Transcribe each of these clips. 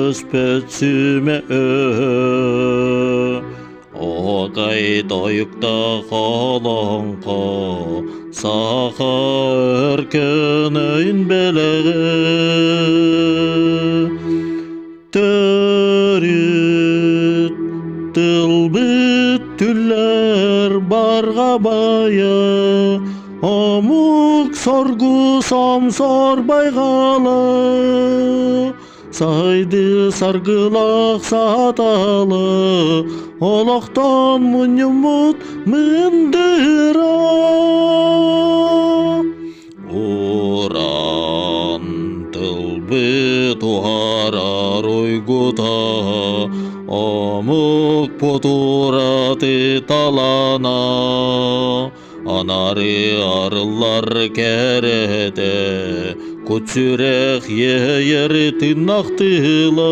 өспөтсүме Огай тоюкта холонко Саха өркөнөйн белеге Төрүт тылбыт түллер барға бая Омук соргу сомсор байгала Сайды саргылақ саталы Олақтан мұнымыт мындыра Уран тылбы туарар ойгута Омук потураты талана Анары арылар керете Көтсүрек ейер тынақтыла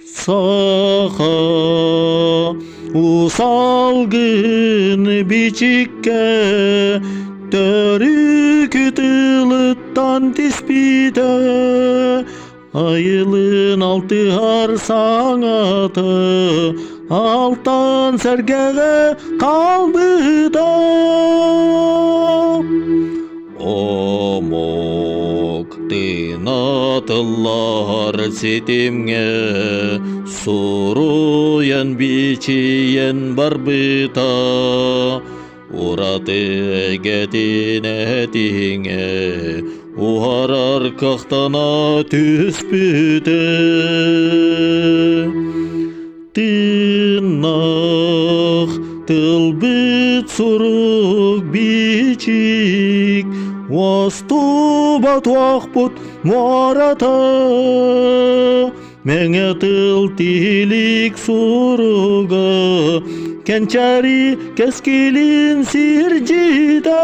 Саха усалгын бичикке Төрік тылыттан тиспиде Айылын алты арсаңаты Алтан сәргеге қалбыда Омок тынатылар сетимге Суруян бичиен барбыта Ураты гетинетиңе Уарар кақтана түспіде Тынақ тылбыт сурук бичик Васту батуақпут марата Меңе тыл тилик суруга Кенчари кескилин сиржида